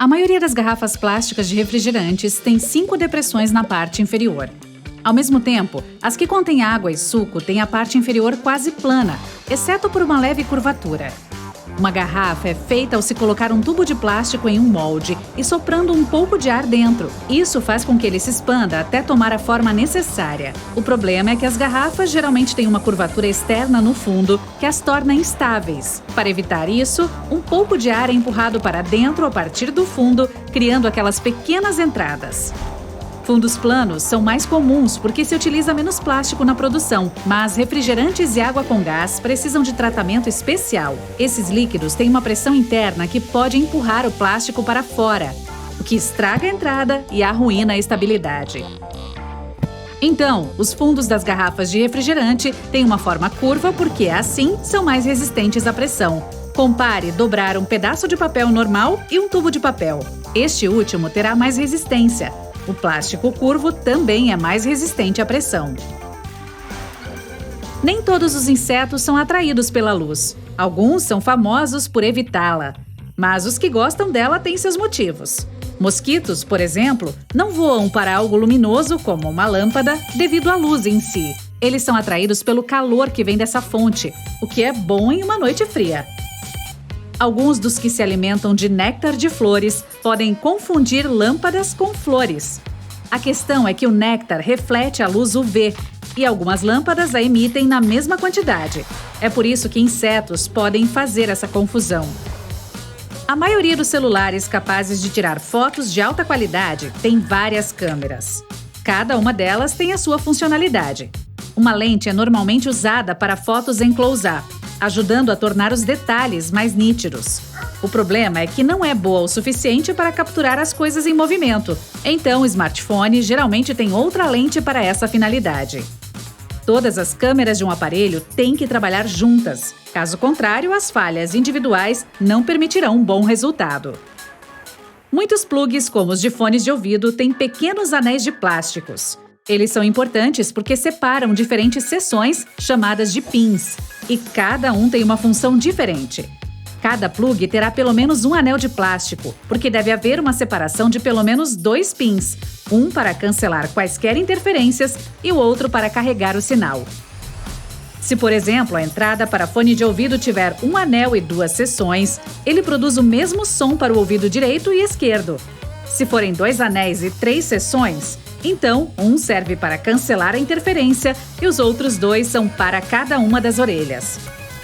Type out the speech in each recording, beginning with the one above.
A maioria das garrafas plásticas de refrigerantes tem 5 depressões na parte inferior. Ao mesmo tempo, as que contêm água e suco têm a parte inferior quase plana, exceto por uma leve curvatura. Uma garrafa é feita ao se colocar um tubo de plástico em um molde e soprando um pouco de ar dentro. Isso faz com que ele se expanda até tomar a forma necessária. O problema é que as garrafas geralmente têm uma curvatura externa no fundo que as torna instáveis. Para evitar isso, um pouco de ar é empurrado para dentro a partir do fundo, criando aquelas pequenas entradas. Fundos planos são mais comuns porque se utiliza menos plástico na produção, mas refrigerantes e água com gás precisam de tratamento especial. Esses líquidos têm uma pressão interna que pode empurrar o plástico para fora, o que estraga a entrada e arruína a estabilidade. Então, os fundos das garrafas de refrigerante têm uma forma curva porque, assim, são mais resistentes à pressão. Compare dobrar um pedaço de papel normal e um tubo de papel. Este último terá mais resistência. O plástico curvo também é mais resistente à pressão. Nem todos os insetos são atraídos pela luz. Alguns são famosos por evitá-la, mas os que gostam dela têm seus motivos. Mosquitos, por exemplo, não voam para algo luminoso como uma lâmpada devido à luz em si. Eles são atraídos pelo calor que vem dessa fonte, o que é bom em uma noite fria. Alguns dos que se alimentam de néctar de flores podem confundir lâmpadas com flores. A questão é que o néctar reflete a luz UV e algumas lâmpadas a emitem na mesma quantidade. É por isso que insetos podem fazer essa confusão. A maioria dos celulares capazes de tirar fotos de alta qualidade tem várias câmeras. Cada uma delas tem a sua funcionalidade. Uma lente é normalmente usada para fotos em close-up, ajudando a tornar os detalhes mais nítidos. O problema é que não é boa o suficiente para capturar as coisas em movimento, então o smartphone geralmente tem outra lente para essa finalidade. Todas as câmeras de um aparelho têm que trabalhar juntas, caso contrário, as falhas individuais não permitirão um bom resultado. Muitos plugs, como os de fones de ouvido, têm pequenos anéis de plásticos. Eles são importantes porque separam diferentes seções, chamadas de pins, e cada um tem uma função diferente. Cada plug terá pelo menos um anel de plástico, porque deve haver uma separação de pelo menos 2 pins, um para cancelar quaisquer interferências e o outro para carregar o sinal. Se, por exemplo, a entrada para fone de ouvido tiver um anel e 2 seções, ele produz o mesmo som para o ouvido direito e esquerdo. Se forem 2 anéis e 3 seções, então, um serve para cancelar a interferência e os outros 2 são para cada uma das orelhas.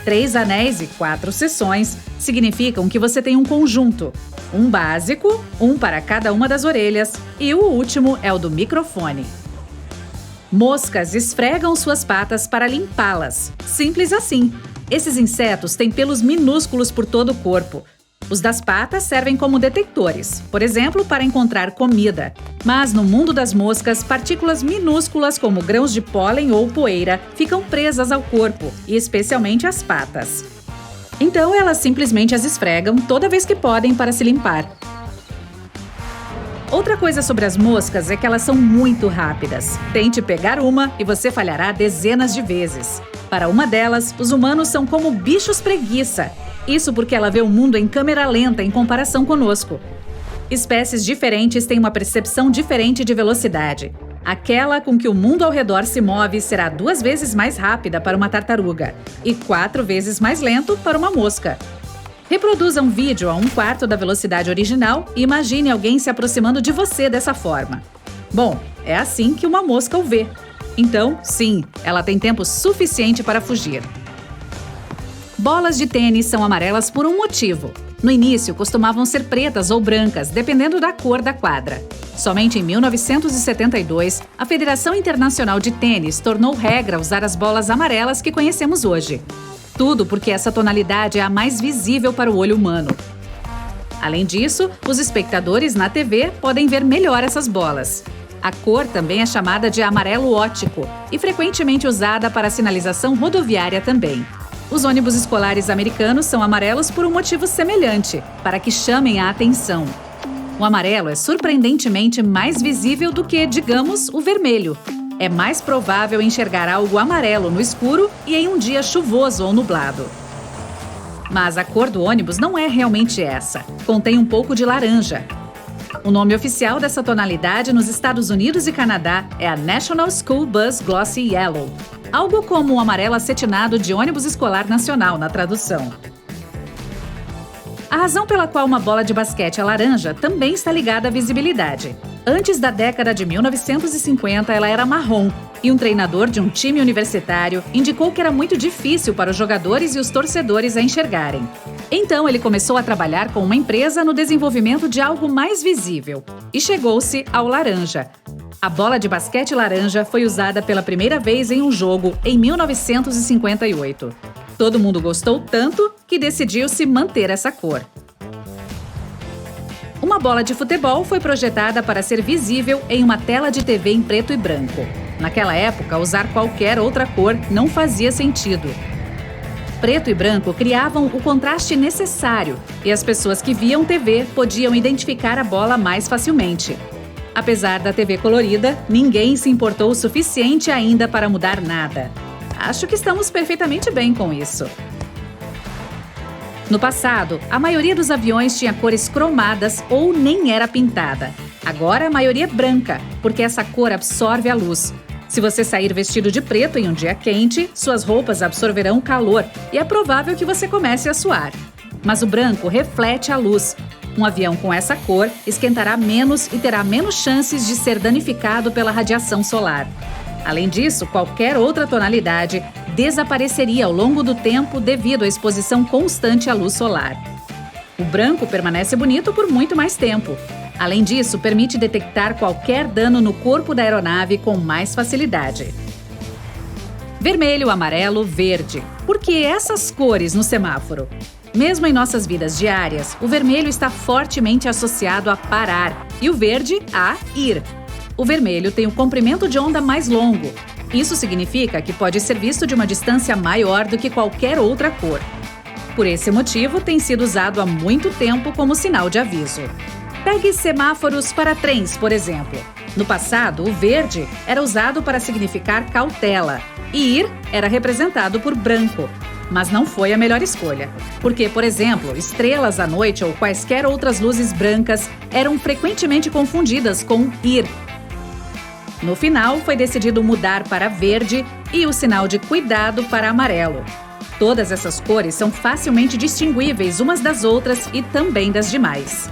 3 anéis e 4 seções significam que você tem um conjunto, um básico, um para cada uma das orelhas e o último é o do microfone. Moscas esfregam suas patas para limpá-las. Simples assim. Esses insetos têm pelos minúsculos por todo o corpo. Os das patas servem como detectores, por exemplo, para encontrar comida. Mas no mundo das moscas, partículas minúsculas como grãos de pólen ou poeira ficam presas ao corpo, e especialmente às patas. Então elas simplesmente as esfregam toda vez que podem para se limpar. Outra coisa sobre as moscas é que elas são muito rápidas. Tente pegar uma e você falhará dezenas de vezes. Para uma delas, os humanos são como bichos preguiça. Isso porque ela vê o mundo em câmera lenta em comparação conosco. Espécies diferentes têm uma percepção diferente de velocidade. Aquela com que o mundo ao redor se move será 2 vezes mais rápida para uma tartaruga e 4 vezes mais lento para uma mosca. Reproduza um vídeo a 1/4 da velocidade original e imagine alguém se aproximando de você dessa forma. Bom, é assim que uma mosca o vê. Então, sim, ela tem tempo suficiente para fugir. Bolas de tênis são amarelas por um motivo. No início, costumavam ser pretas ou brancas, dependendo da cor da quadra. Somente em 1972, a Federação Internacional de Tênis tornou regra usar as bolas amarelas que conhecemos hoje. Tudo porque essa tonalidade é a mais visível para o olho humano. Além disso, os espectadores na TV podem ver melhor essas bolas. A cor também é chamada de amarelo óptico e frequentemente usada para sinalização rodoviária também. Os ônibus escolares americanos são amarelos por um motivo semelhante, para que chamem a atenção. O amarelo é surpreendentemente mais visível do que, digamos, o vermelho. É mais provável enxergar algo amarelo no escuro e em um dia chuvoso ou nublado. Mas a cor do ônibus não é realmente essa. Contém um pouco de laranja. O nome oficial dessa tonalidade nos Estados Unidos e Canadá é a National School Bus Glossy Yellow, algo como o amarelo acetinado de ônibus escolar nacional na tradução. A razão pela qual uma bola de basquete é laranja também está ligada à visibilidade. Antes da década de 1950, ela era marrom, e um treinador de um time universitário indicou que era muito difícil para os jogadores e os torcedores a enxergarem. Então, ele começou a trabalhar com uma empresa no desenvolvimento de algo mais visível, e chegou-se ao laranja. A bola de basquete laranja foi usada pela primeira vez em um jogo em 1958. Todo mundo gostou tanto que decidiu-se manter essa cor. Uma bola de futebol foi projetada para ser visível em uma tela de TV em preto e branco. Naquela época, usar qualquer outra cor não fazia sentido. Preto e branco criavam o contraste necessário e as pessoas que viam TV podiam identificar a bola mais facilmente. Apesar da TV colorida, ninguém se importou o suficiente ainda para mudar nada. Acho que estamos perfeitamente bem com isso. No passado, a maioria dos aviões tinha cores cromadas ou nem era pintada. Agora a maioria é branca, porque essa cor absorve a luz. Se você sair vestido de preto em um dia quente, suas roupas absorverão calor e é provável que você comece a suar. Mas o branco reflete a luz. Um avião com essa cor esquentará menos e terá menos chances de ser danificado pela radiação solar. Além disso, qualquer outra tonalidade desapareceria ao longo do tempo devido à exposição constante à luz solar. O branco permanece bonito por muito mais tempo. Além disso, permite detectar qualquer dano no corpo da aeronave com mais facilidade. Vermelho, amarelo, verde. Por que essas cores no semáforo? Mesmo em nossas vidas diárias, o vermelho está fortemente associado a parar e o verde a ir. O vermelho tem um comprimento de onda mais longo. Isso significa que pode ser visto de uma distância maior do que qualquer outra cor. Por esse motivo, tem sido usado há muito tempo como sinal de aviso. Pegue semáforos para trens, por exemplo. No passado, o verde era usado para significar cautela e ir era representado por branco. Mas não foi a melhor escolha, porque, por exemplo, estrelas à noite ou quaisquer outras luzes brancas eram frequentemente confundidas com ir. No final, foi decidido mudar para verde e o sinal de cuidado para amarelo. Todas essas cores são facilmente distinguíveis umas das outras e também das demais.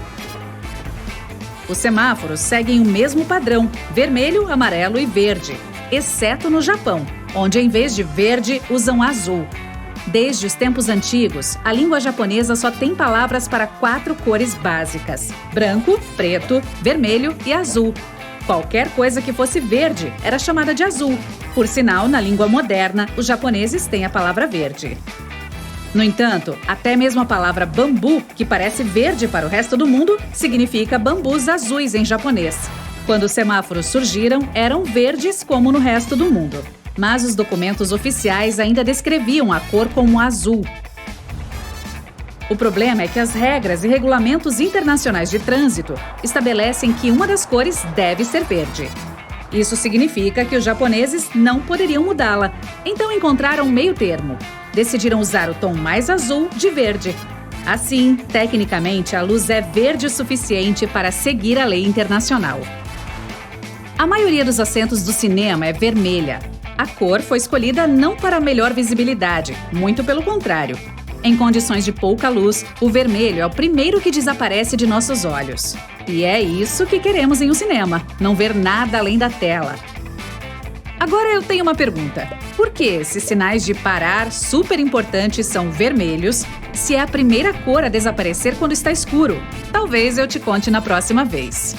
Os semáforos seguem o mesmo padrão, vermelho, amarelo e verde, exceto no Japão, onde em vez de verde usam azul. Desde os tempos antigos, a língua japonesa só tem palavras para 4 cores básicas: branco, preto, vermelho e azul. Qualquer coisa que fosse verde era chamada de azul. Por sinal, na língua moderna, os japoneses têm a palavra verde. No entanto, até mesmo a palavra bambu, que parece verde para o resto do mundo, significa bambus azuis em japonês. Quando os semáforos surgiram, eram verdes como no resto do mundo. Mas os documentos oficiais ainda descreviam a cor como azul. O problema é que as regras e regulamentos internacionais de trânsito estabelecem que uma das cores deve ser verde. Isso significa que os japoneses não poderiam mudá-la, então encontraram um meio termo. Decidiram usar o tom mais azul de verde. Assim, tecnicamente, a luz é verde o suficiente para seguir a lei internacional. A maioria dos assentos do cinema é vermelha. A cor foi escolhida não para melhor visibilidade, muito pelo contrário. Em condições de pouca luz, o vermelho é o primeiro que desaparece de nossos olhos. E é isso que queremos em um cinema, não ver nada além da tela. Agora eu tenho uma pergunta. Por que esses sinais de parar super importantes são vermelhos, se é a primeira cor a desaparecer quando está escuro? Talvez eu te conte na próxima vez.